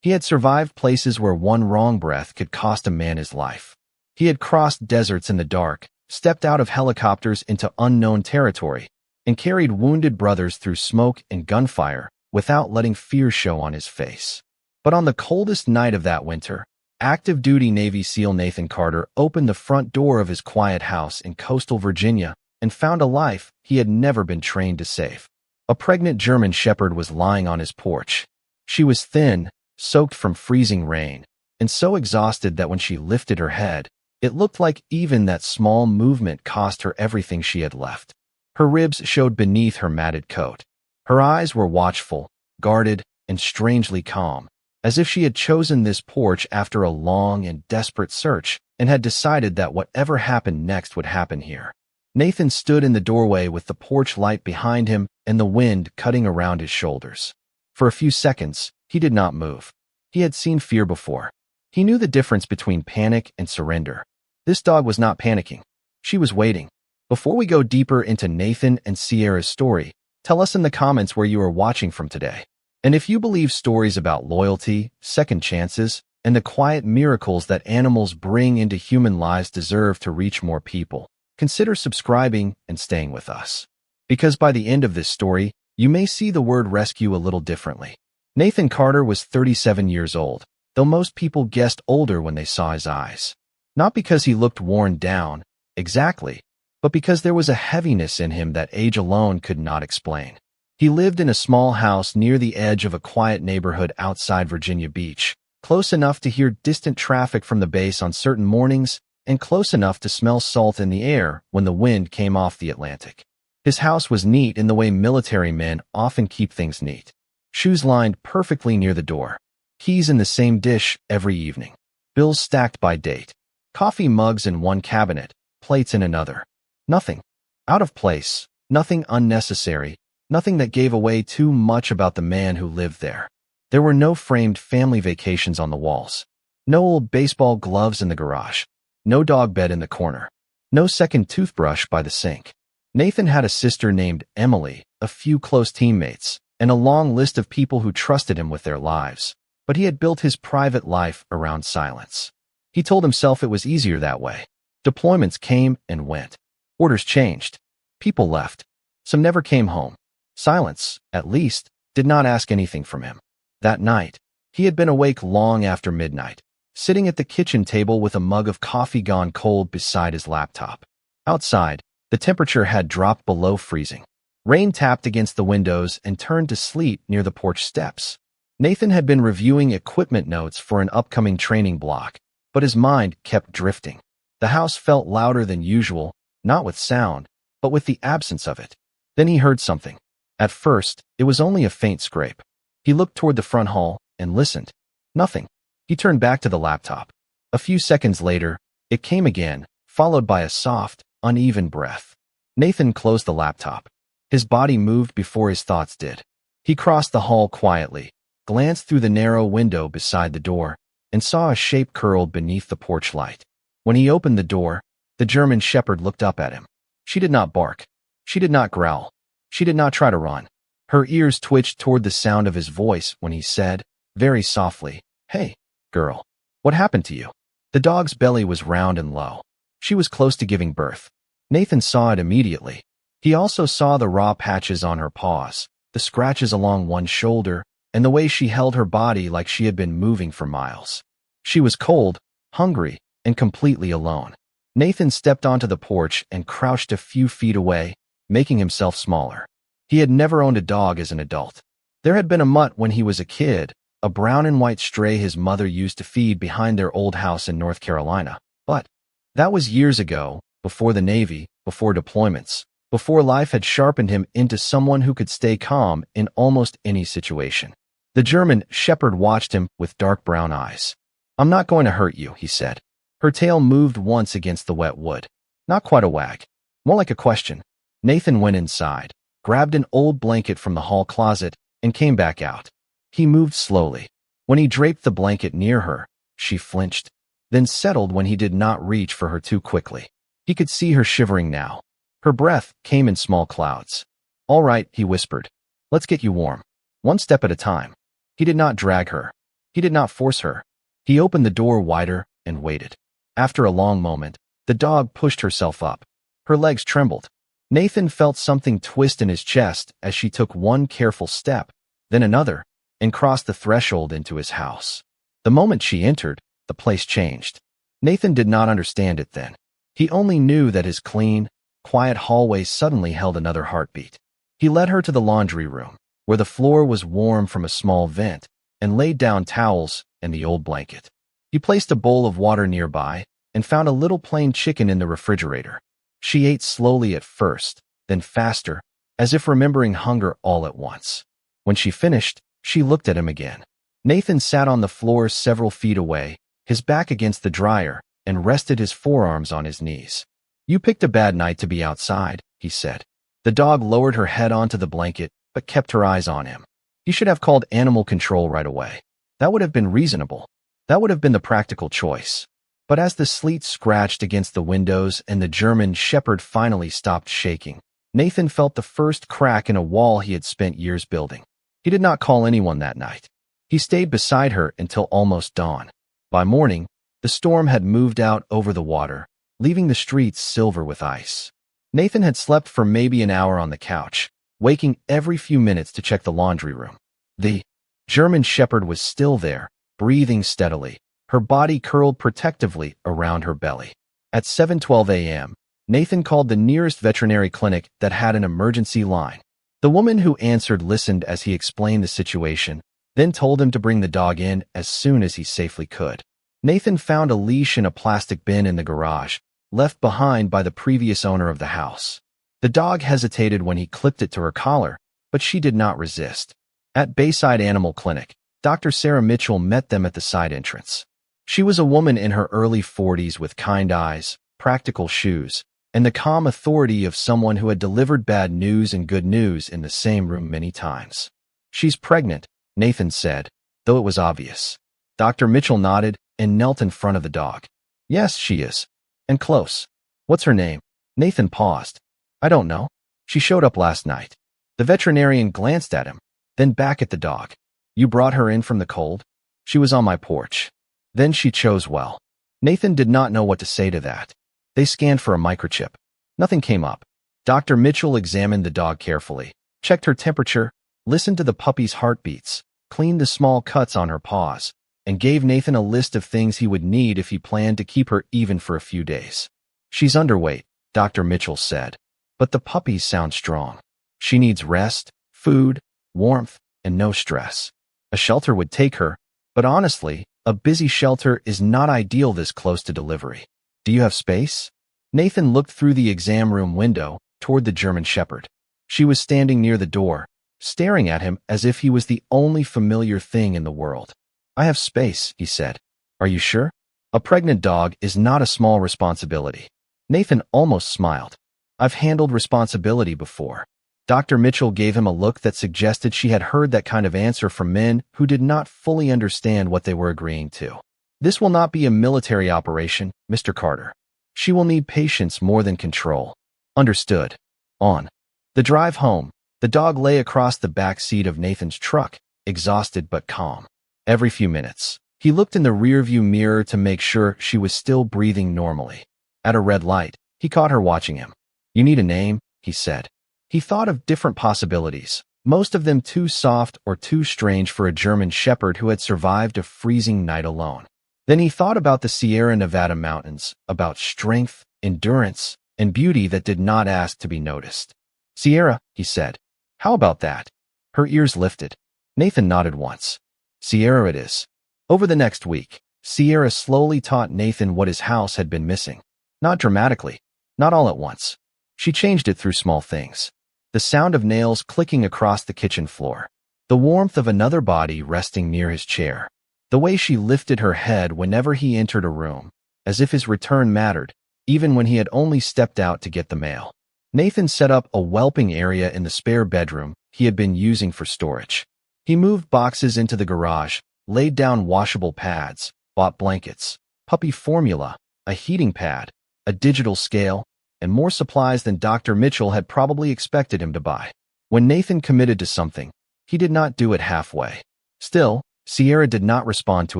He had survived places where one wrong breath could cost a man his life. He had crossed deserts in the dark, stepped out of helicopters into unknown territory, and carried wounded brothers through smoke and gunfire without letting fear show on his face. But on the coldest night of that winter, active-duty Navy SEAL Nathan Carter opened the front door of his quiet house in coastal Virginia and found a life he had never been trained to save. A pregnant German shepherd was lying on his porch. She was thin, soaked from freezing rain, and so exhausted that when she lifted her head, it looked like even that small movement cost her everything she had left. Her ribs showed beneath her matted coat. Her eyes were watchful, guarded, and strangely calm, as if she had chosen this porch after a long and desperate search and had decided that whatever happened next would happen here. Nathan stood in the doorway with the porch light behind him and the wind cutting around his shoulders. For a few seconds, he did not move. He had seen fear before. He knew the difference between panic and surrender. This dog was not panicking. She was waiting. Before we go deeper into Nathan and Sierra's story, tell us in the comments where you are watching from today. And if you believe stories about loyalty, second chances, and the quiet miracles that animals bring into human lives deserve to reach more people, consider subscribing and staying with us. Because by the end of this story, you may see the word rescue a little differently. Nathan Carter was 37 years old, though most people guessed older when they saw his eyes. Not because he looked worn down, exactly, but because there was a heaviness in him that age alone could not explain. He lived in a small house near the edge of a quiet neighborhood outside Virginia Beach, close enough to hear distant traffic from the base on certain mornings and close enough to smell salt in the air when the wind came off the Atlantic. His house was neat in the way military men often keep things neat. Shoes lined perfectly near the door. Keys in the same dish every evening. Bills stacked by date. Coffee mugs in one cabinet, plates in another. Nothing out of place, nothing unnecessary, nothing that gave away too much about the man who lived there. There were no framed family vacations on the walls. No old baseball gloves in the garage. No dog bed in the corner. No second toothbrush by the sink. Nathan had a sister named Emily, a few close teammates, and a long list of people who trusted him with their lives. But he had built his private life around silence. He told himself it was easier that way. Deployments came and went. Orders changed. People left. Some never came home. Silence, at least, did not ask anything from him. That night, he had been awake long after midnight, sitting at the kitchen table with a mug of coffee gone cold beside his laptop. Outside, the temperature had dropped below freezing. Rain tapped against the windows and turned to sleet near the porch steps. Nathan had been reviewing equipment notes for an upcoming training block, but his mind kept drifting. The house felt louder than usual, not with sound, but with the absence of it. Then he heard something. At first, it was only a faint scrape. He looked toward the front hall and listened. Nothing. He turned back to the laptop. A few seconds later, it came again, followed by a soft, uneven breath. Nathan closed the laptop. His body moved before his thoughts did. He crossed the hall quietly, glanced through the narrow window beside the door, and saw a shape curled beneath the porch light. When he opened the door, the German shepherd looked up at him. She did not bark. She did not growl. She did not try to run. Her ears twitched toward the sound of his voice when he said, very softly, "Hey, girl, what happened to you?" The dog's belly was round and low. She was close to giving birth. Nathan saw it immediately. He also saw the raw patches on her paws, the scratches along one shoulder, and the way she held her body like she had been moving for miles. She was cold, hungry, and completely alone. Nathan stepped onto the porch and crouched a few feet away, making himself smaller. He had never owned a dog as an adult. There had been a mutt when he was a kid, a brown and white stray his mother used to feed behind their old house in North Carolina. But that was years ago, before the Navy, before deployments, before life had sharpened him into someone who could stay calm in almost any situation. The German shepherd watched him with dark brown eyes. "I'm not going to hurt you," he said. Her tail moved once against the wet wood. Not quite a wag. More like a question. Nathan went inside, grabbed an old blanket from the hall closet, and came back out. He moved slowly. When he draped the blanket near her, she flinched, then settled when he did not reach for her too quickly. He could see her shivering now. Her breath came in small clouds. "All right," he whispered. "Let's get you warm. One step at a time." He did not drag her. He did not force her. He opened the door wider and waited. After a long moment, the dog pushed herself up. Her legs trembled. Nathan felt something twist in his chest as she took one careful step, then another, and crossed the threshold into his house. The moment she entered, the place changed. Nathan did not understand it then. He only knew that his clean, quiet hallway suddenly held another heartbeat. He led her to the laundry room, where the floor was warm from a small vent, and laid down towels and the old blanket. He placed a bowl of water nearby and found a little plain chicken in the refrigerator. She ate slowly at first, then faster, as if remembering hunger all at once. When she finished, she looked at him again. Nathan sat on the floor several feet away, his back against the dryer, and rested his forearms on his knees. "You picked a bad night to be outside," he said. The dog lowered her head onto the blanket, but kept her eyes on him. "You should have called animal control right away. That would have been reasonable. That would have been the practical choice." But as the sleet scratched against the windows and the German Shepherd finally stopped shaking, Nathan felt the first crack in a wall he had spent years building. He did not call anyone that night. He stayed beside her until almost dawn. By morning, the storm had moved out over the water, leaving the streets silver with ice. Nathan had slept for maybe an hour on the couch, waking every few minutes to check the laundry room. The German Shepherd was still there, breathing steadily, her body curled protectively around her belly. At 7:12 a.m., Nathan called the nearest veterinary clinic that had an emergency line. The woman who answered listened as he explained the situation, then told him to bring the dog in as soon as he safely could. Nathan found a leash in a plastic bin in the garage, left behind by the previous owner of the house. The dog hesitated when he clipped it to her collar, but she did not resist. At Bayside Animal Clinic, Dr. Sarah Mitchell met them at the side entrance. She was a woman in her early 40s with kind eyes, practical shoes, and the calm authority of someone who had delivered bad news and good news in the same room many times. "She's pregnant," Nathan said, though it was obvious. Dr. Mitchell nodded and knelt in front of the dog. "Yes, she is. And close. What's her name?" Nathan paused. "I don't know. She showed up last night." The veterinarian glanced at him, then back at the dog. "You brought her in from the cold?" "She was on my porch." "Then she chose well." Nathan did not know what to say to that. They scanned for a microchip. Nothing came up. Dr. Mitchell examined the dog carefully, checked her temperature, listened to the puppy's heartbeats, cleaned the small cuts on her paws, and gave Nathan a list of things he would need if he planned to keep her even for a few days. "She's underweight," Dr. Mitchell said, "but the puppies sound strong. She needs rest, food, warmth, and no stress. A shelter would take her, but honestly, a busy shelter is not ideal this close to delivery. Do you have space?" Nathan looked through the exam room window toward the German Shepherd. She was standing near the door, staring at him as if he was the only familiar thing in the world. "I have space," he said. "Are you sure? A pregnant dog is not a small responsibility." Nathan almost smiled. "I've handled responsibility before." Dr. Mitchell gave him a look that suggested she had heard that kind of answer from men who did not fully understand what they were agreeing to. "This will not be a military operation, Mr. Carter. She will need patience more than control." "Understood." On the drive home, the dog lay across the back seat of Nathan's truck, exhausted but calm. Every few minutes, he looked in the rearview mirror to make sure she was still breathing normally. At a red light, he caught her watching him. "You need a name," he said. He thought of different possibilities, most of them too soft or too strange for a German Shepherd who had survived a freezing night alone. Then he thought about the Sierra Nevada mountains, about strength, endurance, and beauty that did not ask to be noticed. "Sierra," he said. "How about that?" Her ears lifted. Nathan nodded once. "Sierra it is." Over the next week, Sierra slowly taught Nathan what his house had been missing. Not dramatically, not all at once. She changed it through small things. The sound of nails clicking across the kitchen floor. The warmth of another body resting near his chair. The way she lifted her head whenever he entered a room, as if his return mattered, even when he had only stepped out to get the mail. Nathan set up a whelping area in the spare bedroom he had been using for storage. He moved boxes into the garage, laid down washable pads, bought blankets, puppy formula, a heating pad, a digital scale, and more supplies than Dr. Mitchell had probably expected him to buy. When Nathan committed to something, he did not do it halfway. Still, Sierra did not respond to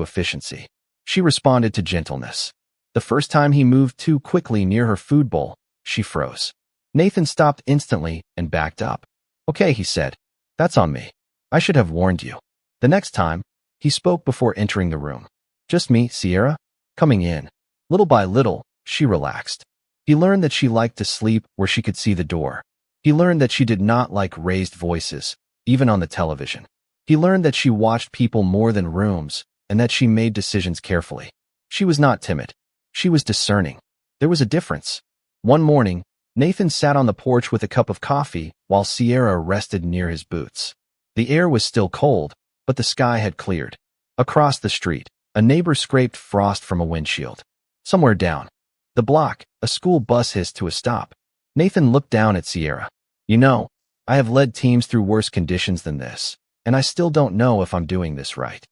efficiency. She responded to gentleness. The first time he moved too quickly near her food bowl, she froze. Nathan stopped instantly and backed up. "Okay," he said. "That's on me. I should have warned you." The next time, he spoke before entering the room. "Just me, Sierra?" Coming in. Little by little, she relaxed. He learned that she liked to sleep where she could see the door. He learned that she did not like raised voices, even on the television. He learned that she watched people more than rooms, and that she made decisions carefully. She was not timid. She was discerning. There was a difference. One morning, Nathan sat on the porch with a cup of coffee while Sierra rested near his boots. The air was still cold, but the sky had cleared. Across the street, a neighbor scraped frost from a windshield. Somewhere down the block, a school bus hissed to a stop. Nathan looked down at Sierra. "You know, I have led teams through worse conditions than this, and I still don't know if I'm doing this right."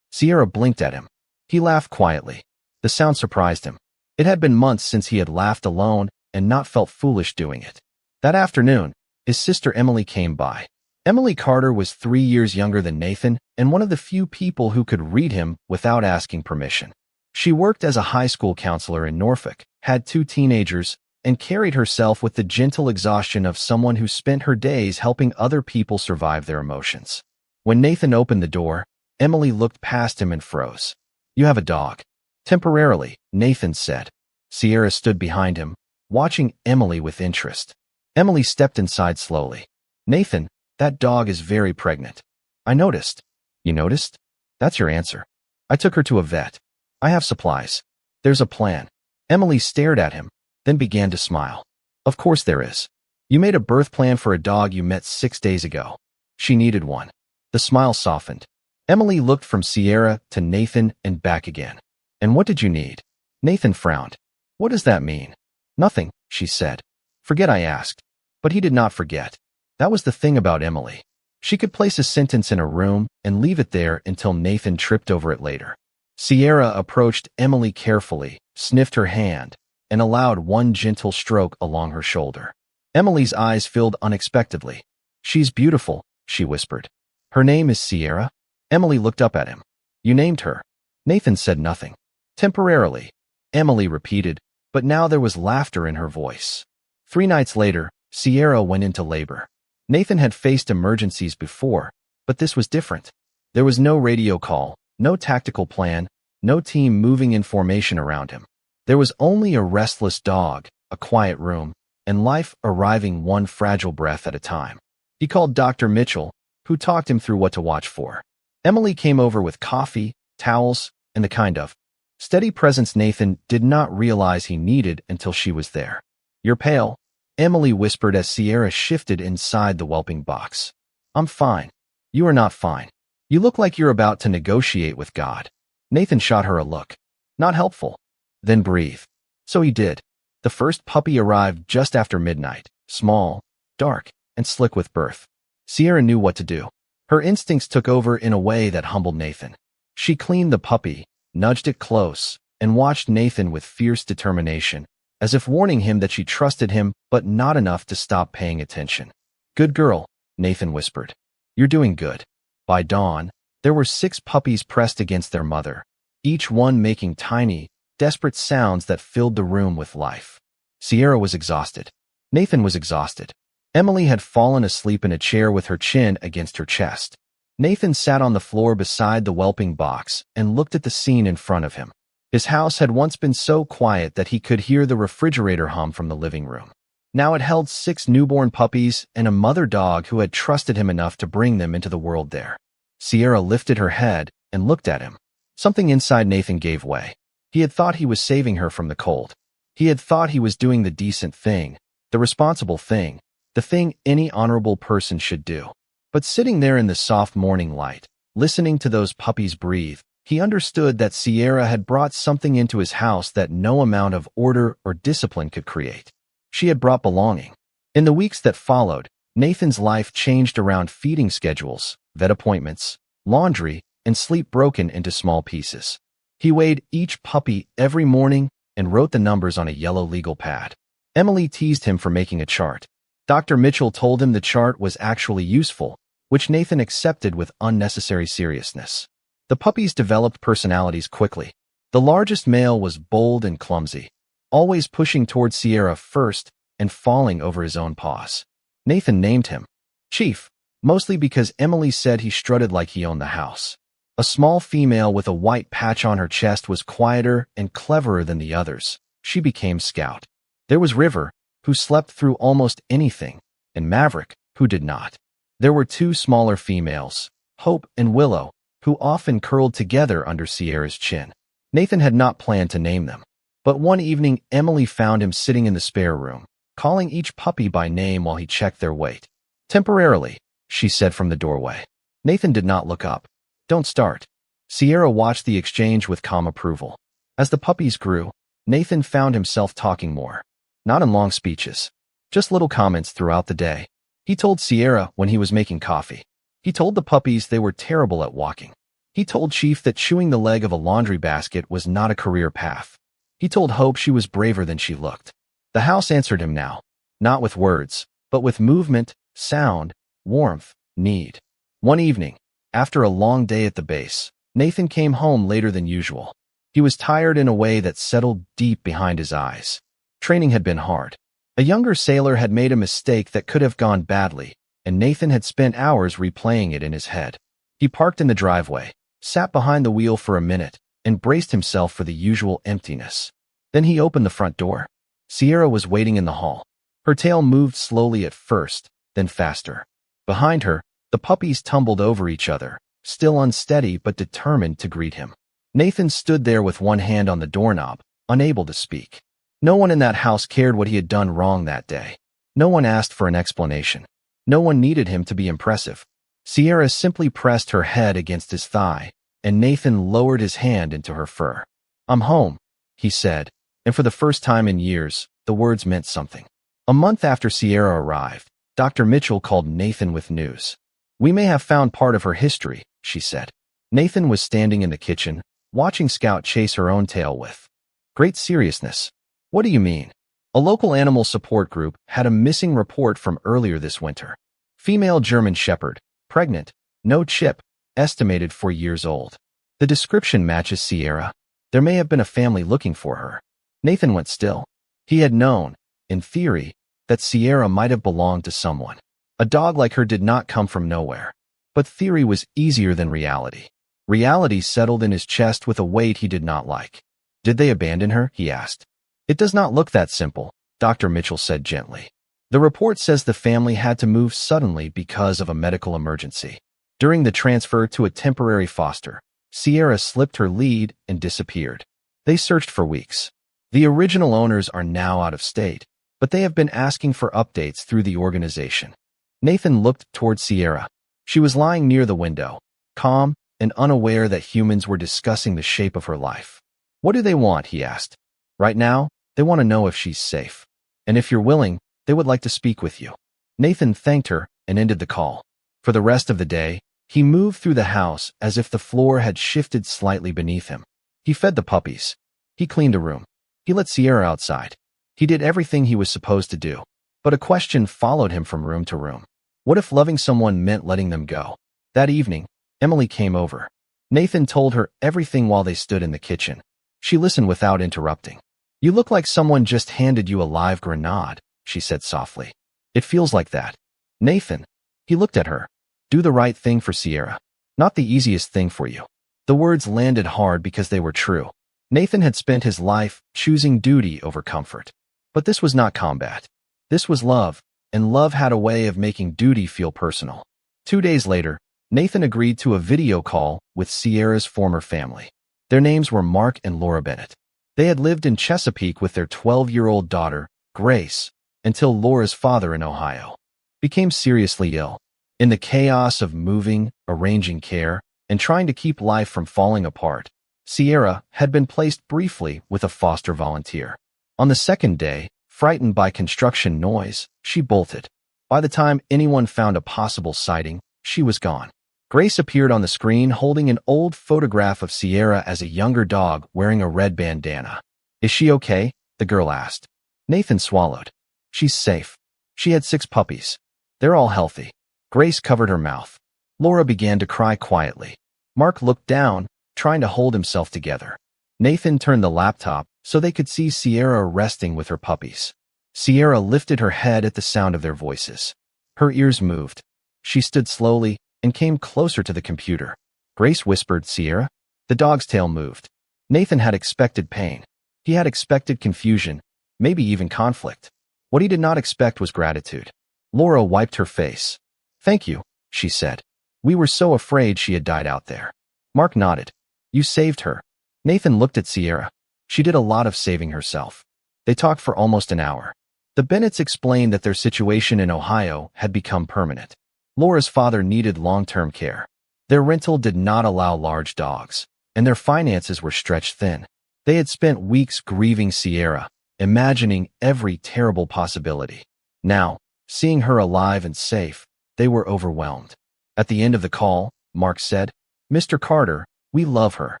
Sierra blinked at him. He laughed quietly. The sound surprised him. It had been months since he had laughed alone and not felt foolish doing it. That afternoon, his sister Emily came by. Emily Carter was 3 years younger than Nathan and one of the few people who could read him without asking permission. She worked as a high school counselor in Norfolk, had 2 teenagers, and carried herself with the gentle exhaustion of someone who spent her days helping other people survive their emotions. When Nathan opened the door, Emily looked past him and froze. "You have a dog." "Temporarily," Nathan said. Sierra stood behind him, watching Emily with interest. Emily stepped inside slowly. "Nathan, that dog is very pregnant." "I noticed." "You noticed? That's your answer." "I took her to a vet. I have supplies. There's a plan." Emily stared at him, then began to smile. "Of course there is. You made a birth plan for a dog you met 6 days ago. She needed one." The smile softened. Emily looked from Sierra to Nathan and back again. "And what did you need?" Nathan frowned. "What does that mean?" "Nothing," she said. "Forget I asked." But he did not forget. That was the thing about Emily. She could place a sentence in a room and leave it there until Nathan tripped over it later. Sierra approached Emily carefully, sniffed her hand, and allowed one gentle stroke along her shoulder. Emily's eyes filled unexpectedly. "She's beautiful," she whispered. "Her name is Sierra?" Emily looked up at him. "You named her?" Nathan said nothing. "Temporarily," Emily repeated, but now there was laughter in her voice. 3 nights later, Sierra went into labor. Nathan had faced emergencies before, but this was different. There was no radio call, no tactical plan, no team moving in formation around him. There was only a restless dog, a quiet room, and life arriving one fragile breath at a time. He called Dr. Mitchell, who talked him through what to watch for. Emily came over with coffee, towels, and the kind of steady presence Nathan did not realize he needed until she was there. "You're pale," Emily whispered as Sierra shifted inside the whelping box. "I'm fine." "You are not fine. You look like you're about to negotiate with God." Nathan shot her a look. "Not helpful." "Then breathe." So he did. The first puppy arrived just after midnight, small, dark, and slick with birth. Sierra knew what to do. Her instincts took over in a way that humbled Nathan. She cleaned the puppy, nudged it close, and watched Nathan with fierce determination, as if warning him that she trusted him but not enough to stop paying attention. "Good girl," Nathan whispered. "You're doing good." By dawn, there were 6 puppies pressed against their mother, each one making tiny, desperate sounds that filled the room with life. Sierra was exhausted. Nathan was exhausted. Emily had fallen asleep in a chair with her chin against her chest. Nathan sat on the floor beside the whelping box and looked at the scene in front of him. His house had once been so quiet that he could hear the refrigerator hum from the living room. Now it held 6 newborn puppies and a mother dog who had trusted him enough to bring them into the world there. Sierra lifted her head and looked at him. Something inside Nathan gave way. He had thought he was saving her from the cold. He had thought he was doing the decent thing, the responsible thing, the thing any honorable person should do. But sitting there in the soft morning light, listening to those puppies breathe, he understood that Sierra had brought something into his house that no amount of order or discipline could create. She had brought belonging. In the weeks that followed, Nathan's life changed around feeding schedules, vet appointments, laundry, and sleep broken into small pieces. He weighed each puppy every morning and wrote the numbers on a yellow legal pad. Emily teased him for making a chart. Dr. Mitchell told him the chart was actually useful, which Nathan accepted with unnecessary seriousness. The puppies developed personalities quickly. The largest male was bold and clumsy, always pushing toward Sierra first and falling over his own paws. Nathan named him Chief, mostly because Emily said he strutted like he owned the house. A small female with a white patch on her chest was quieter and cleverer than the others. She became Scout. There was River, who slept through almost anything, and Maverick, who did not. There were two smaller females, Hope and Willow, who often curled together under Sierra's chin. Nathan had not planned to name them, but one evening Emily found him sitting in the spare room, calling each puppy by name while he checked their weight. "Temporarily," she said from the doorway. Nathan did not look up. "Don't start." Sierra watched the exchange with calm approval. As the puppies grew, Nathan found himself talking more. Not in long speeches, just little comments throughout the day. He told Sierra when he was making coffee. He told the puppies they were terrible at walking. He told Chief that chewing the leg of a laundry basket was not a career path. He told Hope she was braver than she looked. The house answered him now, not with words, but with movement, sound, warmth, need. One evening, after a long day at the base, Nathan came home later than usual. He was tired in a way that settled deep behind his eyes. Training had been hard. A younger sailor had made a mistake that could have gone badly, and Nathan had spent hours replaying it in his head. He parked in the driveway, sat behind the wheel for a minute, and braced himself for the usual emptiness. Then he opened the front door. Sierra was waiting in the hall. Her tail moved slowly at first, then faster. Behind her, the puppies tumbled over each other, still unsteady but determined to greet him. Nathan stood there with one hand on the doorknob, unable to speak. No one in that house cared what he had done wrong that day. No one asked for an explanation. No one needed him to be impressive. Sierra simply pressed her head against his thigh, and Nathan lowered his hand into her fur. "I'm home," he said, and for the first time in years, the words meant something. A month after Sierra arrived, Dr. Mitchell called Nathan with news. "We may have found part of her history," she said. Nathan was standing in the kitchen, watching Scout chase her own tail with great seriousness. "What do you mean?" A local animal support group had a missing report from earlier this winter. Female German Shepherd, pregnant, no chip, estimated 4 years old. The description matches Sierra. There may have been a family looking for her. Nathan went still. He had known, in theory, that Sierra might have belonged to someone. A dog like her did not come from nowhere. But theory was easier than reality. Reality settled in his chest with a weight he did not like. "Did they abandon her?" he asked. "It does not look that simple," Dr. Mitchell said gently. "The report says the family had to move suddenly because of a medical emergency. During the transfer to a temporary foster, Sierra slipped her lead and disappeared. They searched for weeks. The original owners are now out of state, but they have been asking for updates through the organization." Nathan looked toward Sierra. She was lying near the window, calm and unaware that humans were discussing the shape of her life. "What do they want?" he asked. "Right now, they want to know if she's safe. And if you're willing, they would like to speak with you." Nathan thanked her and ended the call. For the rest of the day, he moved through the house as if the floor had shifted slightly beneath him. He fed the puppies. He cleaned a room. He let Sierra outside. He did everything he was supposed to do. But a question followed him from room to room. What if loving someone meant letting them go? That evening, Emily came over. Nathan told her everything while they stood in the kitchen. She listened without interrupting. "You look like someone just handed you a live grenade," she said softly. "It feels like that." "Nathan." He looked at her. "Do the right thing for Sierra. Not the easiest thing for you." The words landed hard because they were true. Nathan had spent his life choosing duty over comfort. But this was not combat. This was love, and love had a way of making duty feel personal. 2 days later, Nathan agreed to a video call with Sierra's former family. Their names were Mark and Laura Bennett. They had lived in Chesapeake with their 12-year-old daughter, Grace, until Laura's father in Ohio became seriously ill. In the chaos of moving, arranging care, and trying to keep life from falling apart, Sierra had been placed briefly with a foster volunteer. On the second day, frightened by construction noise, she bolted. By the time anyone found a possible sighting, she was gone. Grace appeared on the screen holding an old photograph of Sierra as a younger dog wearing a red bandana. "Is she okay?" the girl asked. Nathan swallowed. "She's safe. She had 6 puppies. They're all healthy." Grace covered her mouth. Laura began to cry quietly. Mark looked down, trying to hold himself together. Nathan turned the laptop so they could see Sierra resting with her puppies. Sierra lifted her head at the sound of their voices. Her ears moved. She stood slowly and came closer to the computer. Grace whispered, "Sierra?" The dog's tail moved. Nathan had expected pain. He had expected confusion, maybe even conflict. What he did not expect was gratitude. Laura wiped her face. "Thank you," she said. "We were so afraid she had died out there." Mark nodded. "You saved her." Nathan looked at Sierra. She did a lot of saving herself. They talked for almost an hour. The Bennetts explained that their situation in Ohio had become permanent. Laura's father needed long-term care. Their rental did not allow large dogs, and their finances were stretched thin. They had spent weeks grieving Sierra, imagining every terrible possibility. Now, seeing her alive and safe, they were overwhelmed. At the end of the call, Mark said, "Mr. Carter, we love her.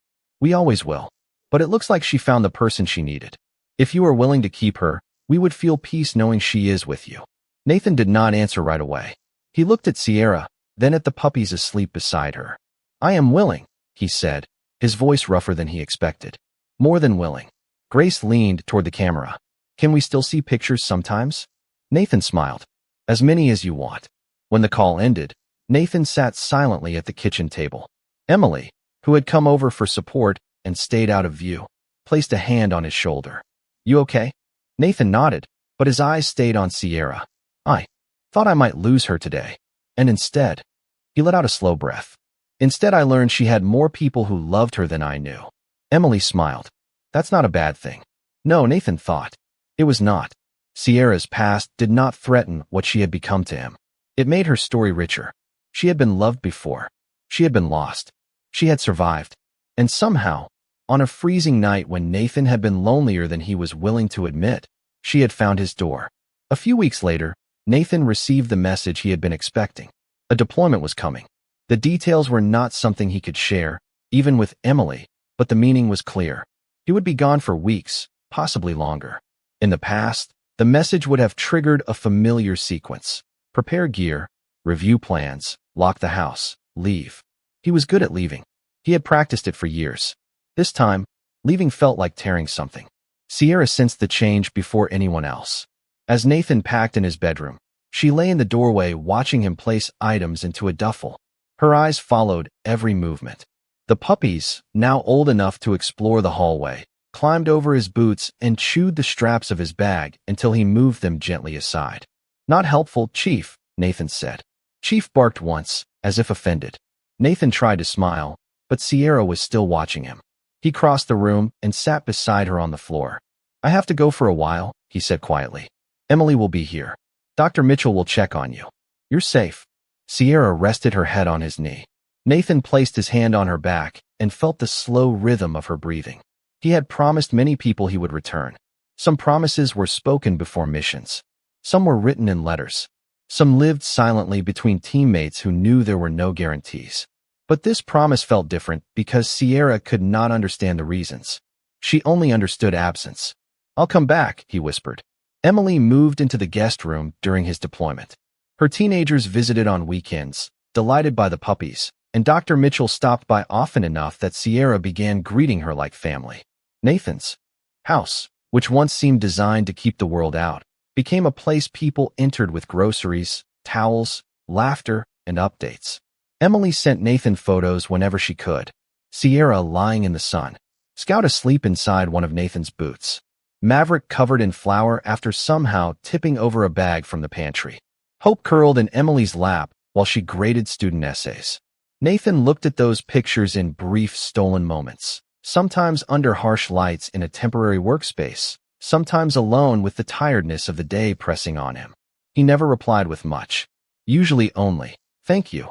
We always will. But it looks like she found the person she needed. If you are willing to keep her, we would feel peace knowing she is with you." Nathan did not answer right away. He looked at Sierra, then at the puppies asleep beside her. "I am willing," he said, his voice rougher than he expected. "More than willing." Grace leaned toward the camera. "Can we still see pictures sometimes?" Nathan smiled. "As many as you want." When the call ended, Nathan sat silently at the kitchen table. Emily, who had come over for support and stayed out of view, placed a hand on his shoulder. "You okay?" Nathan nodded, but his eyes stayed on Sierra. "I thought I might lose her today. And instead," he let out a slow breath. "Instead, I learned she had more people who loved her than I knew." Emily smiled. "That's not a bad thing." No, Nathan thought. It was not. Sierra's past did not threaten what she had become to him. It made her story richer. She had been loved before. She had been lost. She had survived. And somehow, on a freezing night when Nathan had been lonelier than he was willing to admit, she had found his door. A few weeks later, Nathan received the message he had been expecting. A deployment was coming. The details were not something he could share, even with Emily, but the meaning was clear. He would be gone for weeks, possibly longer. In the past, the message would have triggered a familiar sequence. Prepare gear, review plans, lock the house, leave. He was good at leaving. He had practiced it for years. This time, leaving felt like tearing something. Sierra sensed the change before anyone else. As Nathan packed in his bedroom, she lay in the doorway watching him place items into a duffel. Her eyes followed every movement. The puppies, now old enough to explore the hallway, climbed over his boots and chewed the straps of his bag until he moved them gently aside. "Not helpful, Chief," Nathan said. Chief barked once, as if offended. Nathan tried to smile, but Sierra was still watching him. He crossed the room and sat beside her on the floor. "I have to go for a while," he said quietly. "Emily will be here. Dr. Mitchell will check on you. You're safe." Sierra rested her head on his knee. Nathan placed his hand on her back and felt the slow rhythm of her breathing. He had promised many people he would return. Some promises were spoken before missions. Some were written in letters. Some lived silently between teammates who knew there were no guarantees. But this promise felt different because Sierra could not understand the reasons. She only understood absence. "I'll come back," he whispered. Emily moved into the guest room during his deployment. Her teenagers visited on weekends, delighted by the puppies, and Dr. Mitchell stopped by often enough that Sierra began greeting her like family. Nathan's house, which once seemed designed to keep the world out, became a place people entered with groceries, towels, laughter, and updates. Emily sent Nathan photos whenever she could. Sierra lying in the sun. Scout asleep inside one of Nathan's boots. Maverick covered in flour after somehow tipping over a bag from the pantry. Hope curled in Emily's lap while she graded student essays. Nathan looked at those pictures in brief stolen moments, sometimes under harsh lights in a temporary workspace, sometimes alone with the tiredness of the day pressing on him. He never replied with much. Usually only, "Thank you,"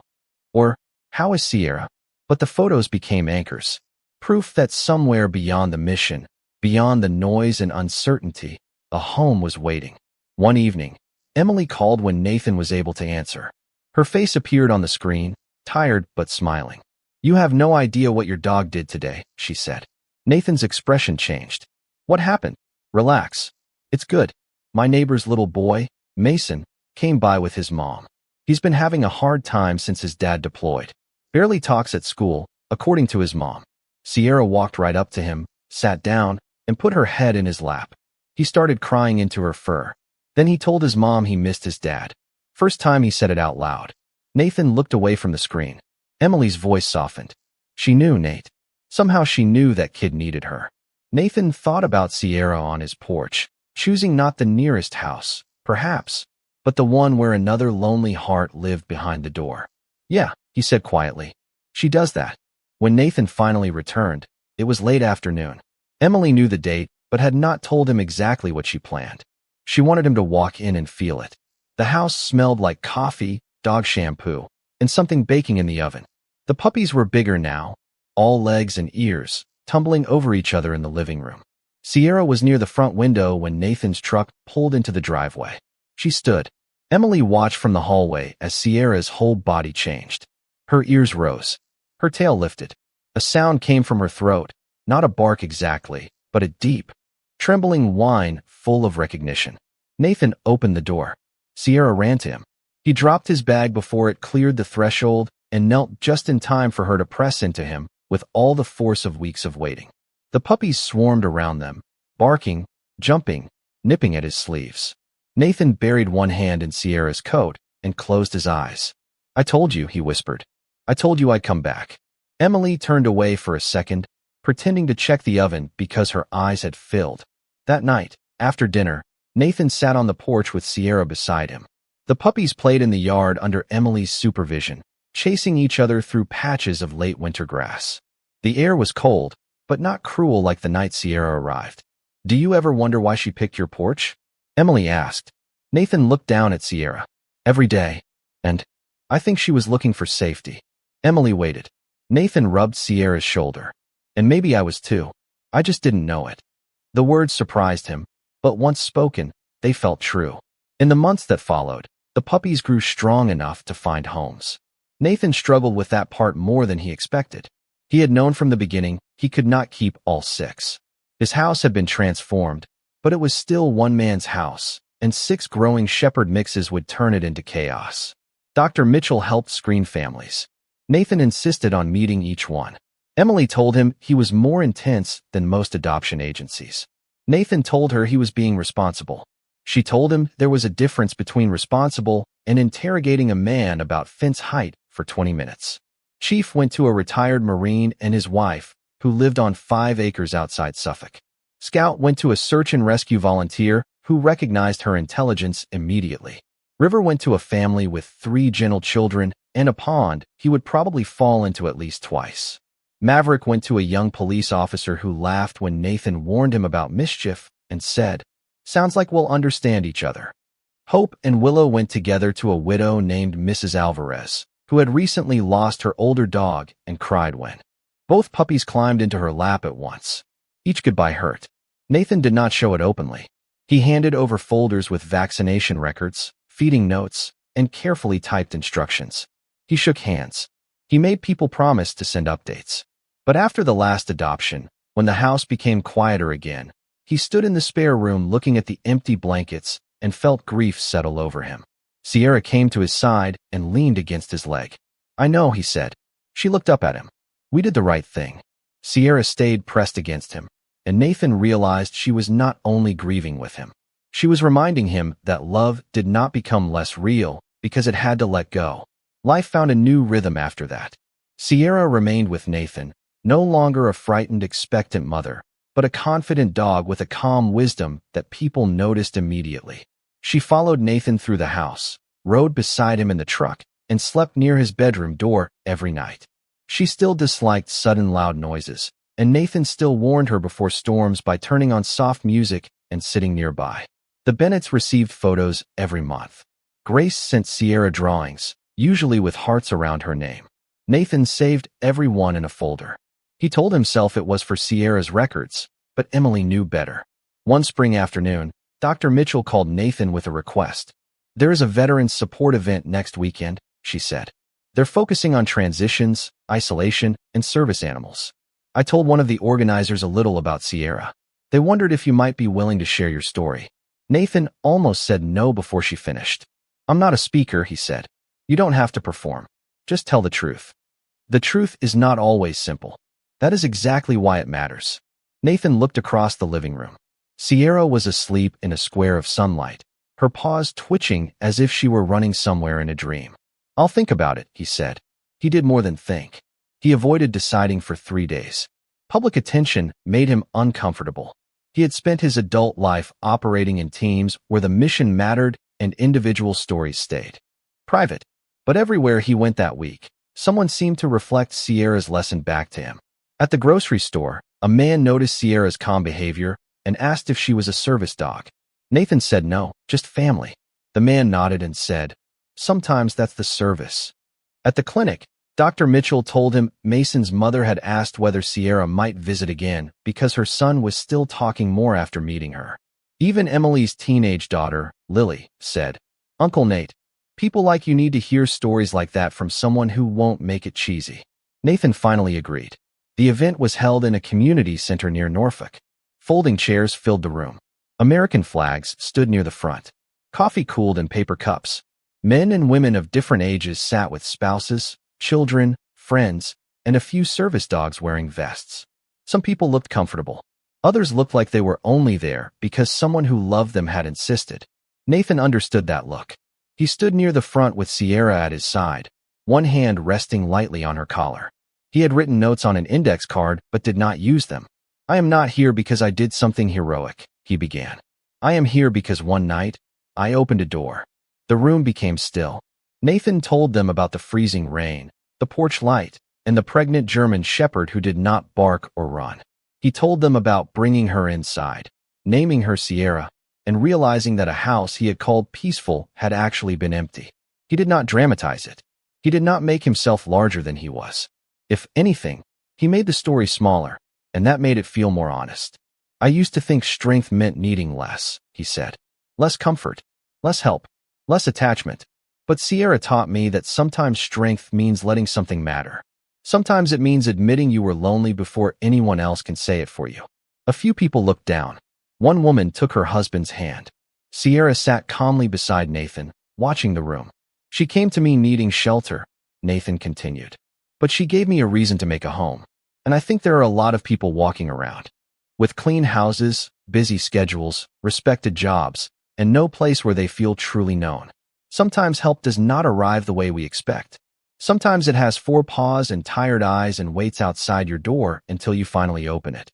or "How is Sierra?" But the photos became anchors. Proof that somewhere beyond the mission, beyond the noise and uncertainty, a home was waiting. One evening, Emily called when Nathan was able to answer. Her face appeared on the screen, tired but smiling. "You have no idea what your dog did today," she said. Nathan's expression changed. "What happened?" "Relax. It's good. My neighbor's little boy, Mason, came by with his mom. He's been having a hard time since his dad deployed. Barely talks at school, according to his mom. Sierra walked right up to him, sat down, and put her head in his lap. He started crying into her fur. Then he told his mom he missed his dad. First time he said it out loud. Nathan looked away from the screen. Emily's voice softened. She knew Nate. Somehow she knew that kid needed her. Nathan thought about Sierra on his porch, choosing not the nearest house, perhaps, but the one where another lonely heart lived behind the door. Yeah, he said quietly. She does that. When Nathan finally returned, it was late afternoon. Emily knew the date, but had not told him exactly what she planned. She wanted him to walk in and feel it. The house smelled like coffee, dog shampoo, and something baking in the oven. The puppies were bigger now, all legs and ears, tumbling over each other in the living room. Sierra was near the front window when Nathan's truck pulled into the driveway. She stood. Emily watched from the hallway as Sierra's whole body changed. Her ears rose. Her tail lifted. A sound came from her throat, not a bark exactly, but a deep, trembling whine full of recognition. Nathan opened the door. Sierra ran to him. He dropped his bag before it cleared the threshold and knelt just in time for her to press into him with all the force of weeks of waiting. The puppies swarmed around them, barking, jumping, nipping at his sleeves. Nathan buried one hand in Sierra's coat and closed his eyes. I told you, he whispered. I told you I'd come back. Emily turned away for a second, pretending to check the oven because her eyes had filled. That night, after dinner, Nathan sat on the porch with Sierra beside him. The puppies played in the yard under Emily's supervision, chasing each other through patches of late winter grass. The air was cold, but not cruel like the night Sierra arrived. Do you ever wonder why she picked your porch? Emily asked. Nathan looked down at Sierra. Every day. And I think she was looking for safety. Emily waited. Nathan rubbed Sierra's shoulder. And maybe I was too. I just didn't know it. The words surprised him, but once spoken, they felt true. In the months that followed, the puppies grew strong enough to find homes. Nathan struggled with that part more than he expected. He had known from the beginning he could not keep all six. His house had been transformed, but it was still one man's house, and 6 growing shepherd mixes would turn it into chaos. Dr. Mitchell helped screen families. Nathan insisted on meeting each one. Emily told him he was more intense than most adoption agencies. Nathan told her he was being responsible. She told him there was a difference between responsible and interrogating a man about fence height for 20 minutes. Chief went to a retired Marine and his wife, who lived on 5 acres outside Suffolk. Scout went to a search and rescue volunteer who recognized her intelligence immediately. River went to a family with 3 gentle children and a pond he would probably fall into at least twice. Maverick went to a young police officer who laughed when Nathan warned him about mischief and said, "Sounds like we'll understand each other." Hope and Willow went together to a widow named Mrs. Alvarez, who had recently lost her older dog and cried when both puppies climbed into her lap at once. Each goodbye hurt. Nathan did not show it openly. He handed over folders with vaccination records, feeding notes, and carefully typed instructions. He shook hands. He made people promise to send updates. But after the last adoption, when the house became quieter again, he stood in the spare room looking at the empty blankets and felt grief settle over him. Sierra came to his side and leaned against his leg. "I know," he said. She looked up at him. "We did the right thing." Sierra stayed pressed against him, and Nathan realized she was not only grieving with him. She was reminding him that love did not become less real because it had to let go. Life found a new rhythm after that. Sierra remained with Nathan, no longer a frightened, expectant mother, but a confident dog with a calm wisdom that people noticed immediately. She followed Nathan through the house, rode beside him in the truck, and slept near his bedroom door every night. She still disliked sudden loud noises, and Nathan still warned her before storms by turning on soft music and sitting nearby. The Bennetts received photos every month. Grace sent Sierra drawings, usually with hearts around her name. Nathan saved every one in a folder. He told himself it was for Sierra's records, but Emily knew better. One spring afternoon, Dr. Mitchell called Nathan with a request. "There is a veterans support event next weekend," she said. "They're focusing on transitions, isolation, and service animals. I told one of the organizers a little about Sierra. They wondered if you might be willing to share your story." Nathan almost said no before she finished. "I'm not a speaker," he said. "You don't have to perform. Just tell the truth." The truth is not always simple. That is exactly why it matters. Nathan looked across the living room. Sierra was asleep in a square of sunlight, her paws twitching as if she were running somewhere in a dream. "I'll think about it," he said. He did more than think. He avoided deciding for 3 days. Public attention made him uncomfortable. He had spent his adult life operating in teams where the mission mattered and individual stories stayed private. But everywhere he went that week, someone seemed to reflect Sierra's lesson back to him. At the grocery store, a man noticed Sierra's calm behavior and asked if she was a service dog. Nathan said no, just family. The man nodded and said, "Sometimes that's the service." At the clinic, Dr. Mitchell told him Mason's mother had asked whether Sierra might visit again because her son was still talking more after meeting her. Even Emily's teenage daughter, Lily, said, "Uncle Nate, people like you need to hear stories like that from someone who won't make it cheesy." Nathan finally agreed. The event was held in a community center near Norfolk. Folding chairs filled the room. American flags stood near the front. Coffee cooled in paper cups. Men and women of different ages sat with spouses, children, friends, and a few service dogs wearing vests. Some people looked comfortable. Others looked like they were only there because someone who loved them had insisted. Nathan understood that look. He stood near the front with Sierra at his side, one hand resting lightly on her collar. He had written notes on an index card but did not use them. "I am not here because I did something heroic," he began. "I am here because one night, I opened a door." The room became still. Nathan told them about the freezing rain, the porch light, and the pregnant German shepherd who did not bark or run. He told them about bringing her inside, naming her Sierra, and realizing that a house he had called peaceful had actually been empty. He did not dramatize it. He did not make himself larger than he was. If anything, he made the story smaller, and that made it feel more honest. "I used to think strength meant needing less," he said. "Less comfort, less help, less attachment. But Sierra taught me that sometimes strength means letting something matter. Sometimes it means admitting you were lonely before anyone else can say it for you." A few people looked down. One woman took her husband's hand. Sierra sat calmly beside Nathan, watching the room. "She came to me needing shelter," Nathan continued. "But she gave me a reason to make a home. And I think there are a lot of people walking around with clean houses, busy schedules, respected jobs, and no place where they feel truly known. Sometimes help does not arrive the way we expect. Sometimes it has 4 paws and tired eyes and waits outside your door until you finally open it."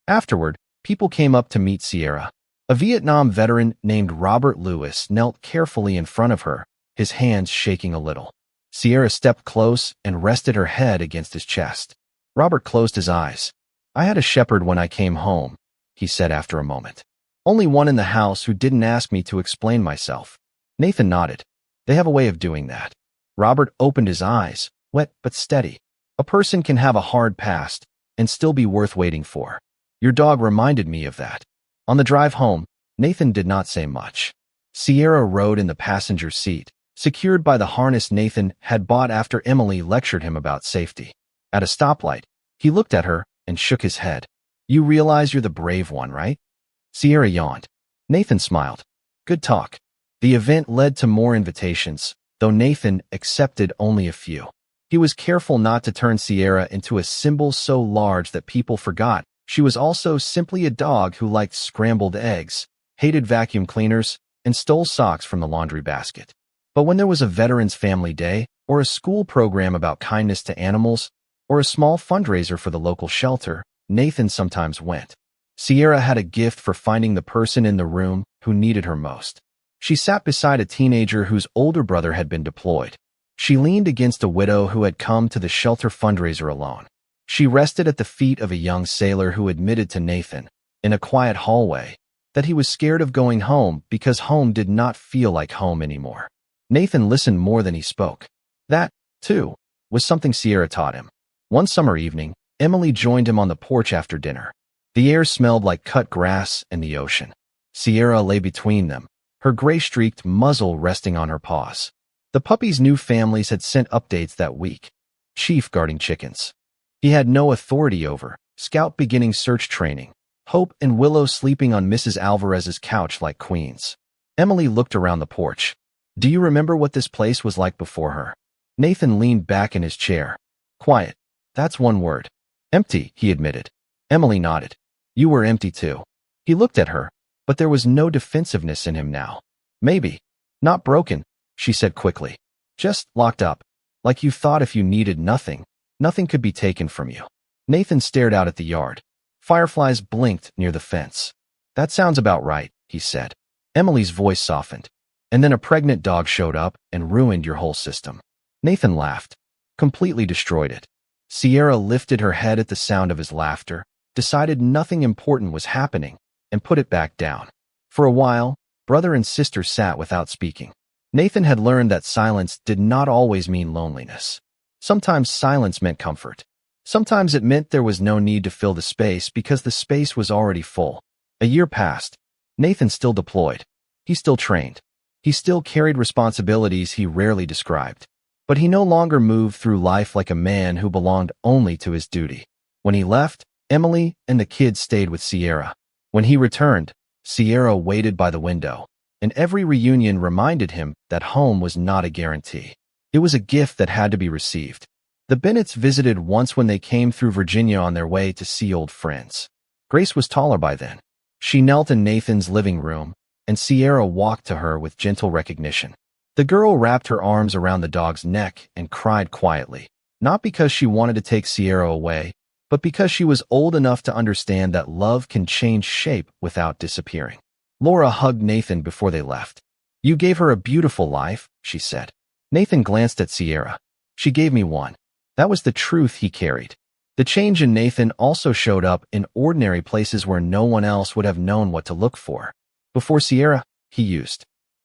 Afterward, people came up to meet Sierra. A Vietnam veteran named Robert Lewis knelt carefully in front of her, his hands shaking a little. Sierra stepped close and rested her head against his chest. Robert closed his eyes. "I had a shepherd when I came home," he said after a moment. "Only one in the house who didn't ask me to explain myself." Nathan nodded. "They have a way of doing that." Robert opened his eyes, wet but steady. "A person can have a hard past and still be worth waiting for. Your dog reminded me of that." On the drive home, Nathan did not say much. Sierra rode in the passenger seat, secured by the harness Nathan had bought after Emily lectured him about safety. At a stoplight, he looked at her and shook his head. "You realize you're the brave one, right?" Sierra yawned. Nathan smiled. "Good talk." The event led to more invitations, though Nathan accepted only a few. He was careful not to turn Sierra into a symbol so large that people forgot she was also simply a dog who liked scrambled eggs, hated vacuum cleaners, and stole socks from the laundry basket. But when there was a Veterans Family Day, or a school program about kindness to animals, or a small fundraiser for the local shelter, Nathan sometimes went. Sierra had a gift for finding the person in the room who needed her most. She sat beside a teenager whose older brother had been deployed. She leaned against a widow who had come to the shelter fundraiser alone. She rested at the feet of a young sailor who admitted to Nathan, in a quiet hallway, that he was scared of going home because home did not feel like home anymore. Nathan listened more than he spoke. That, too, was something Sierra taught him. One summer evening, Emily joined him on the porch after dinner. The air smelled like cut grass and the ocean. Sierra lay between them, her gray-streaked muzzle resting on her paws. The puppy's new families had sent updates that week. Chief guarding chickens. He had no authority over, Scout beginning search training, Hope and Willow sleeping on Mrs. Alvarez's couch like queens. Emily looked around the porch. "Do you remember what this place was like before her?" Nathan leaned back in his chair. Quiet. That's one word. Empty, he admitted. Emily nodded. You were empty too. He looked at her, but there was no defensiveness in him now. Maybe. Not broken, she said quickly. Just locked up. Like you thought if you needed nothing, nothing could be taken from you. Nathan stared out at the yard. Fireflies blinked near the fence. That sounds about right, he said. Emily's voice softened. And then a pregnant dog showed up and ruined your whole system. Nathan laughed. Completely destroyed it. Sierra lifted her head at the sound of his laughter, decided nothing important was happening, and put it back down. For a while, brother and sister sat without speaking. Nathan had learned that silence did not always mean loneliness. Sometimes silence meant comfort. Sometimes it meant there was no need to fill the space because the space was already full. A year passed. Nathan still deployed. He still trained. He still carried responsibilities he rarely described. But he no longer moved through life like a man who belonged only to his duty. When he left, Emily and the kids stayed with Sierra. When he returned, Sierra waited by the window, and every reunion reminded him that home was not a guarantee. It was a gift that had to be received. The Bennetts visited once when they came through Virginia on their way to see old friends. Grace was taller by then. She knelt in Nathan's living room, and Sierra walked to her with gentle recognition. The girl wrapped her arms around the dog's neck and cried quietly, not because she wanted to take Sierra away, but because she was old enough to understand that love can change shape without disappearing. Laura hugged Nathan before they left. You gave her a beautiful life, she said. Nathan glanced at Sierra. She gave me one. That was the truth he carried. The change in Nathan also showed up in ordinary places where no one else would have known what to look for. Before Sierra, he used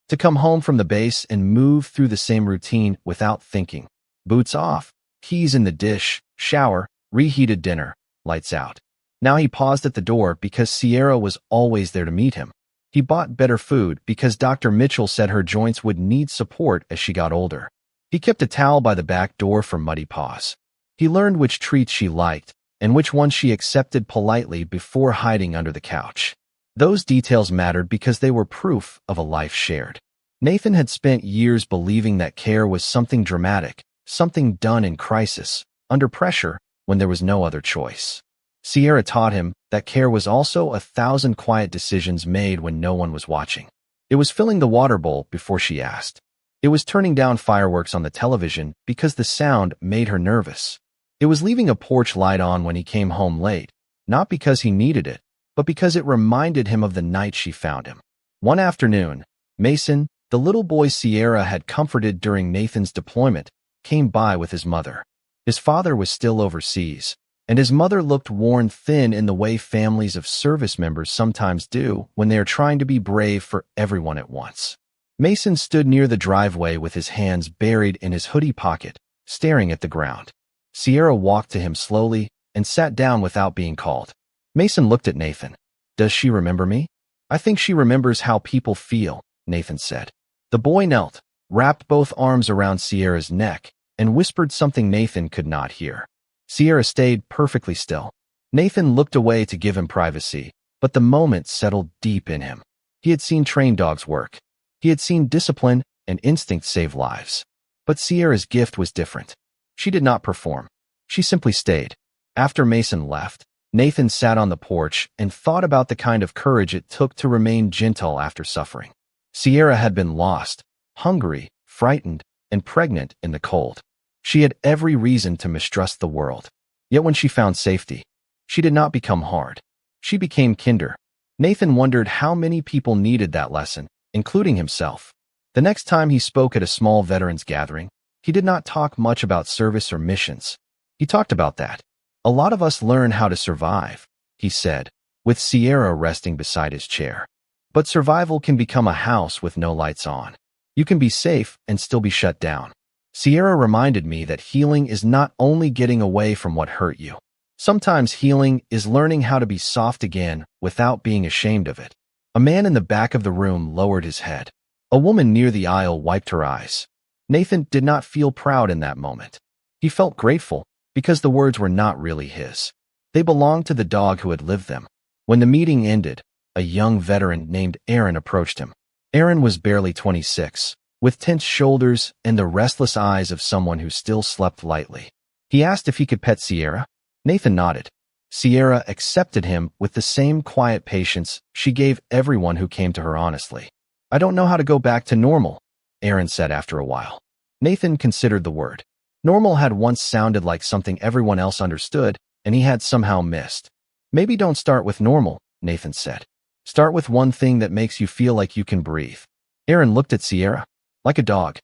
to come home from the base and move through the same routine without thinking. Boots off, keys in the dish, shower, reheated dinner, lights out. Now he paused at the door because Sierra was always there to meet him. He bought better food because Dr. Mitchell said her joints would need support as she got older. He kept a towel by the back door for muddy paws. He learned which treats she liked and which ones she accepted politely before hiding under the couch. Those details mattered because they were proof of a life shared. Nathan had spent years believing that care was something dramatic, something done in crisis, under pressure, when there was no other choice. Sierra taught him that care was also 1,000 quiet decisions made when no one was watching. It was filling the water bowl before she asked. It was turning down fireworks on the television because the sound made her nervous. It was leaving a porch light on when he came home late, not because he needed it, but because it reminded him of the night she found him. One afternoon, Mason, the little boy Sierra had comforted during Nathan's deployment, came by with his mother. His father was still overseas, and his mother looked worn thin in the way families of service members sometimes do when they are trying to be brave for everyone at once. Mason stood near the driveway with his hands buried in his hoodie pocket, staring at the ground. Sierra walked to him slowly and sat down without being called. Mason looked at Nathan. Does she remember me? I think she remembers how people feel, Nathan said. The boy knelt, wrapped both arms around Sierra's neck, and whispered something Nathan could not hear. Sierra stayed perfectly still. Nathan looked away to give him privacy, but the moment settled deep in him. He had seen trained dogs work. He had seen discipline and instinct save lives. But Sierra's gift was different. She did not perform. She simply stayed. After Mason left, Nathan sat on the porch and thought about the kind of courage it took to remain gentle after suffering. Sierra had been lost, hungry, frightened, and pregnant in the cold. She had every reason to mistrust the world. Yet when she found safety, she did not become hard. She became kinder. Nathan wondered how many people needed that lesson, including himself. The next time he spoke at a small veterans gathering, he did not talk much about service or missions. He talked about that. A lot of us learn how to survive, he said, with Sierra resting beside his chair. But survival can become a house with no lights on. You can be safe and still be shut down. Sierra reminded me that healing is not only getting away from what hurt you. Sometimes healing is learning how to be soft again without being ashamed of it. A man in the back of the room lowered his head. A woman near the aisle wiped her eyes. Nathan did not feel proud in that moment. He felt grateful because the words were not really his. They belonged to the dog who had lived them. When the meeting ended, a young veteran named Aaron approached him. Aaron was barely 26, with tense shoulders and the restless eyes of someone who still slept lightly. He asked if he could pet Sierra. Nathan nodded. Sierra accepted him with the same quiet patience she gave everyone who came to her honestly. I don't know how to go back to normal, Aaron said after a while. Nathan considered the word. Normal had once sounded like something everyone else understood, and he had somehow missed. Maybe don't start with normal, Nathan said. Start with one thing that makes you feel like you can breathe. Aaron looked at Sierra. Like a dog.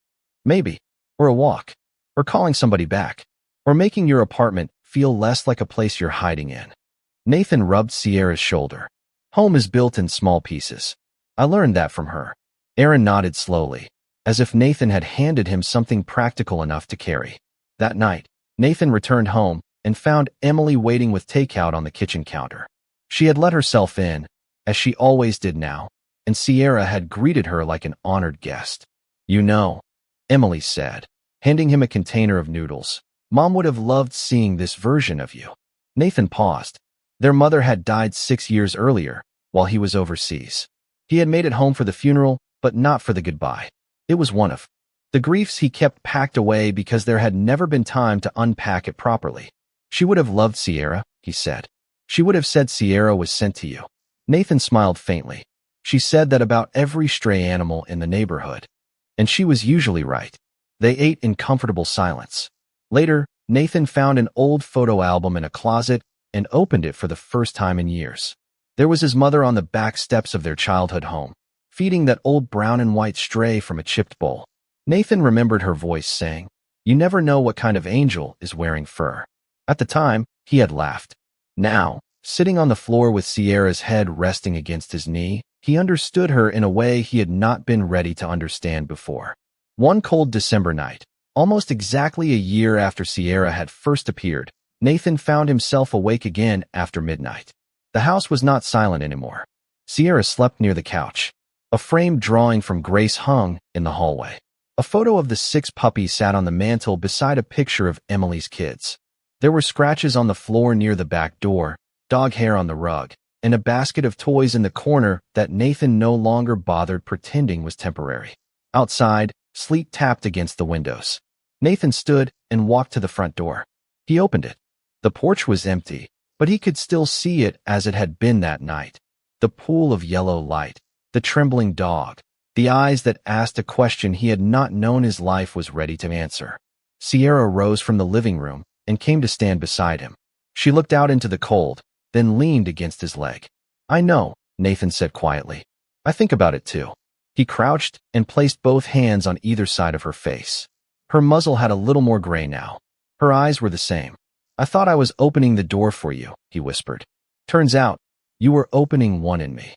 Maybe. Or a walk. Or calling somebody back. Or making your apartment feel less like a place you're hiding in. Nathan rubbed Sierra's shoulder. Home is built in small pieces. I learned that from her. Aaron nodded slowly, as if Nathan had handed him something practical enough to carry. That night, Nathan returned home and found Emily waiting with takeout on the kitchen counter. She had let herself in, as she always did now, and Sierra had greeted her like an honored guest. You know, Emily said, handing him a container of noodles. Mom would have loved seeing this version of you. Nathan paused. Their mother had died 6 years earlier, while he was overseas. He had made it home for the funeral, but not for the goodbye. It was one of the griefs he kept packed away because there had never been time to unpack it properly. She would have loved Sierra, he said. She would have said Sierra was sent to you. Nathan smiled faintly. She said that about every stray animal in the neighborhood. And she was usually right. They ate in comfortable silence. Later, Nathan found an old photo album in a closet and opened it for the first time in years. There was his mother on the back steps of their childhood home, feeding that old brown and white stray from a chipped bowl. Nathan remembered her voice saying, "You never know what kind of angel is wearing fur." At the time, he had laughed. Now, sitting on the floor with Sierra's head resting against his knee, he understood her in a way he had not been ready to understand before. One cold December night, almost exactly a year after Sierra had first appeared, Nathan found himself awake again after midnight. The house was not silent anymore. Sierra slept near the couch. A framed drawing from Grace hung in the hallway. A photo of the 6 puppies sat on the mantel beside a picture of Emily's kids. There were scratches on the floor near the back door, dog hair on the rug, and a basket of toys in the corner that Nathan no longer bothered pretending was temporary. Outside, sleet tapped against the windows. Nathan stood and walked to the front door. He opened it. The porch was empty, but he could still see it as it had been that night. The pool of yellow light, the trembling dog, the eyes that asked a question he had not known his life was ready to answer. Sierra rose from the living room and came to stand beside him. She looked out into the cold, then leaned against his leg. I know, Nathan said quietly. I think about it too. He crouched and placed both hands on either side of her face. Her muzzle had a little more gray now. Her eyes were the same. I thought I was opening the door for you, he whispered. Turns out, you were opening one in me.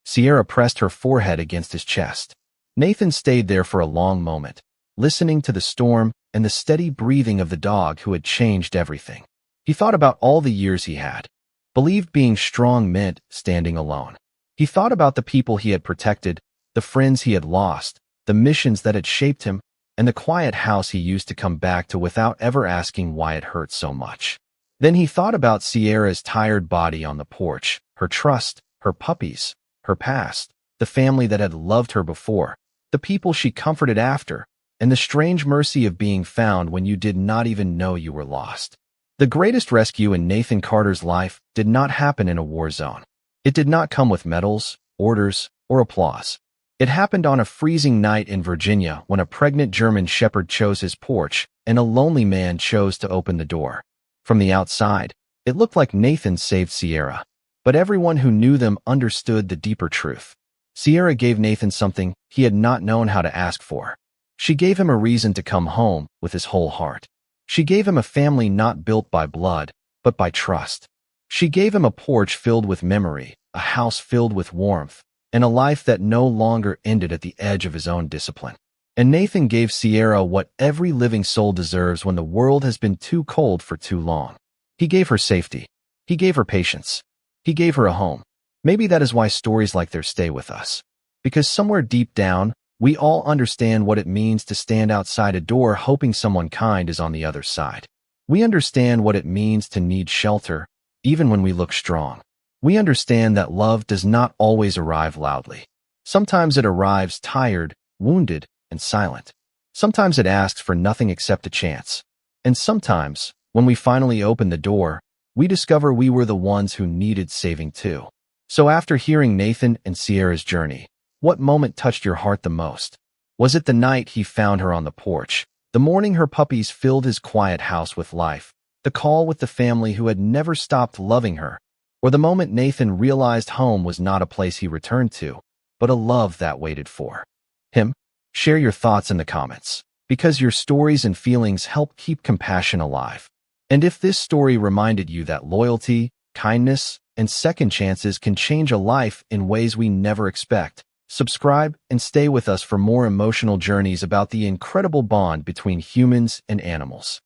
Sierra pressed her forehead against his chest. Nathan stayed there for a long moment, listening to the storm and the steady breathing of the dog who had changed everything. He thought about all the years he had. Believed being strong meant standing alone. He thought about the people he had protected, the friends he had lost, the missions that had shaped him, and the quiet house he used to come back to without ever asking why it hurt so much. Then he thought about Sierra's tired body on the porch, her trust, her puppies, her past, the family that had loved her before, the people she comforted after, and the strange mercy of being found when you did not even know you were lost. The greatest rescue in Nathan Carter's life did not happen in a war zone. It did not come with medals, orders, or applause. It happened on a freezing night in Virginia when a pregnant German shepherd chose his porch and a lonely man chose to open the door. From the outside, it looked like Nathan saved Sierra, but everyone who knew them understood the deeper truth. Sierra gave Nathan something he had not known how to ask for. She gave him a reason to come home with his whole heart. She gave him a family not built by blood, but by trust. She gave him a porch filled with memory, a house filled with warmth, and a life that no longer ended at the edge of his own discipline. And Nathan gave Sierra what every living soul deserves when the world has been too cold for too long. He gave her safety. He gave her patience. He gave her a home. Maybe that is why stories like theirs stay with us. Because somewhere deep down, we all understand what it means to stand outside a door hoping someone kind is on the other side. We understand what it means to need shelter, even when we look strong. We understand that love does not always arrive loudly. Sometimes it arrives tired, wounded, and silent. Sometimes it asks for nothing except a chance. And sometimes, When we finally opened the door, we discover we were the ones who needed saving too. So after hearing Nathan and Sierra's journey, what moment touched your heart the most? Was it the night he found her on the porch, the morning her puppies filled his quiet house with life, the call with the family who had never stopped loving her, or the moment Nathan realized home was not a place he returned to, but a love that waited for him? Share your thoughts in the comments, because your stories and feelings help keep compassion alive. And if this story reminded you that loyalty, kindness, and second chances can change a life in ways we never expect, subscribe and stay with us for more emotional journeys about the incredible bond between humans and animals.